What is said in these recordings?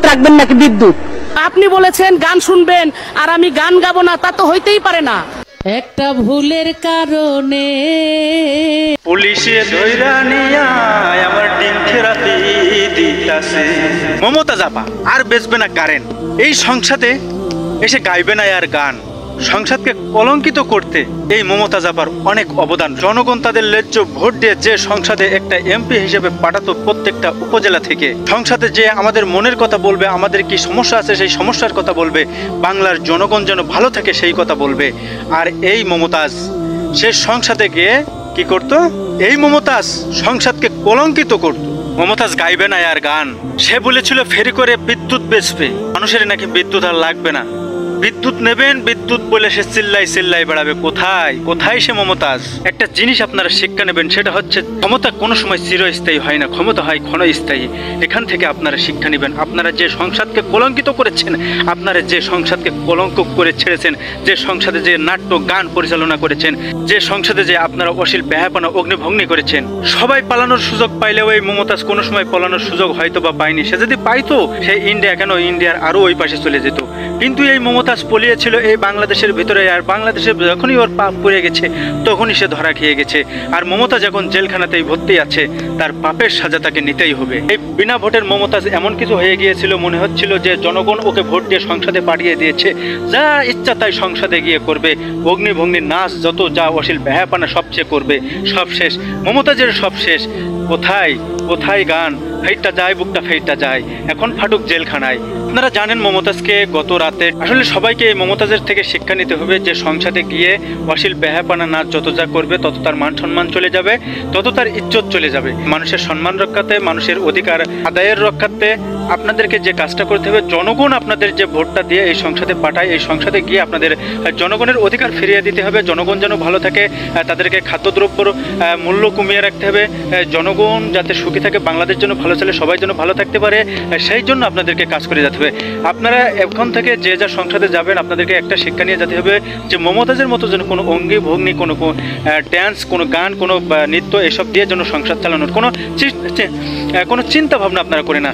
রাখবেন নাকি বিদ্যুৎ? আপনি বলেছেন গান শুনবেন আর আমি গান গাবো না, তা তো হইতেই পারে না। একটা ভুলের কারণে পুলিশে ধইরা নিয়া আমার ডিম থেরাপি দিতাছে। মমতাজ আপা আর বেচবে না কারেন্ট, এই সংসদে এসে গাইবে না আর গান। সংসদকে কলঙ্কিত করতে এই মমতাজ আপার অনেক অবদান। জনগণ তাদের ন্যায্য ভোট দিয়ে যে সংসদে একটা এমপি হিসেবে পাঠাতো প্রত্যেকটা উপজেলা থেকে, সংসদে যে আমাদের মনের কথা বলবে, আমাদের কি সমস্যা আছে সেই সমস্যার কথা বলবে, বাংলার জনগণ যেন ভালো থাকে সেই কথা বলবে। আর এই মমতাজ সে সংসদে গিয়ে কি করত? এই মমতাজ সংসদকে কলঙ্কিত করত। মমতাজ গাইবে না আর গান। সে বলেছিল ফেরি করে বিদ্যুৎ বেচবে, মানুষের নাকি বিদ্যুৎ আর লাগবে না, বিদ্যুৎ নেবেন বিদ্যুৎ বলে সে চিল্লাই বেড়াবে। কোথায় কোথায় সে মমতাজ? একটা জিনিস আপনারা শিক্ষা নেবেন, সেটা হচ্ছে ক্ষমতা কোনো সময় চিরস্থায়ী হয় না, ক্ষমতা হয় ক্ষণস্থায়ী। এখান থেকে আপনারা শিক্ষা নেবেন। আপনারা যে সংসদকে কলঙ্কিত করেছেন, আপনারা যে সংসদকে কলঙ্ক করে ছেড়েছেন, যে সংসদে যে নাট্য গান পরিচালনা করেছেন, যে সংসদে যে আপনারা অশ্লীল বেহাপনা অগ্নিভগ্নি করেছেন, সবাই পালানোর সুযোগ পাইলেও এই মমতাজ কোনো সময় পালানোর সুযোগ হয়তো বা পায়নি। সে যদি পাইতো সে ইন্ডিয়া কেন, ইন্ডিয়ার আরো ওই পাশে চলে যেত। কিন্তু এই মমতাজ পলিয়েছিল এই বাংলাদেশের ভিতরে, আর বাংলাদেশে যখনই ওর পাপ পড়ে গেছে তখনই সে ধরা খেয়ে গেছে। আর মমতাজ এখন জেলখানাতেই ভর্তি আছে, তার পাপের সাজা তাকে নিতেই হবে। এই বিনা ভোটের মমতাজ এমন কিছু হয়ে গিয়েছিল, মনে হচ্ছিল যে জনগণ ওকে ভোট দিয়ে সংসদে পাঠিয়ে দিয়েছে, যা ইচ্ছা তাই সংসদে গিয়ে করবে, অগ্নিভগ্নি নাচ যত যা অশ্লীল বেহাপানা সবচেয়ে করবে। সব শেষ, মমতাজের সব শেষ। কোথায় কোথায় গান? ফেইটটা যায় বুকটা ফেইটটা যায়, এখন ফাটুক জেলখানায়। আপনারা জানেন মমতাজকে গত রাতে, আসলে সবাইকে এই মমতাজের থেকে শিক্ষা নিতে হবে যে সংসদে গিয়ে অশ্লীল বেহাপানা নাচ যত যা করবে তত তার মান সম্মান চলে যাবে, তত তার ইজ্জত চলে যাবে। মানুষের সম্মান রক্ষাতে, মানুষের অধিকার আদায়ের রক্ষাতে আপনাদেরকে যে কাজটা করতে হবে, জনগণ আপনাদের যে ভোটটা দিয়ে এই সংসদে পাঠায়, এই সংসদে গিয়ে আপনাদের জনগণের অধিকার ফিরিয়ে দিতে হবে। জনগণ যেন ভালো থাকে, তাদেরকে খাদ্যদ্রব্যর মূল্য কমিয়ে রাখতে হবে, জনগণ যাতে সুখী থাকে, বাংলাদেশ যেন ভালো চলে, সবাই যেন ভালো থাকতে পারে, সেই জন্য আপনাদেরকে কাজ করে যেতে হবে। আপনারা এখন থেকে যে যা সংসদে যাবেন আপনাদেরকে একটা শিক্ষা নিয়ে যেতে হবে যে মমতাজের মতো যেন কোনো অঙ্গি ভঙ্গি, কোনো ড্যান্স, কোনো গান, কোনো নৃত্য এসব দিয়ে যেন সংসদ চালানোর কোনো চিন্তা ভাবনা আপনারা করে না।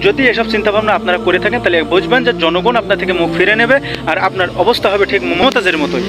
যদি এসব চিন্তা ভাবনা আপনারা করে থাকেন তাহলে বুঝবেন যে জনগণ আপনার থেকে মুখ ফিরে নেবে আর আপনার অবস্থা হবে ঠিক মমতাজের মতোই।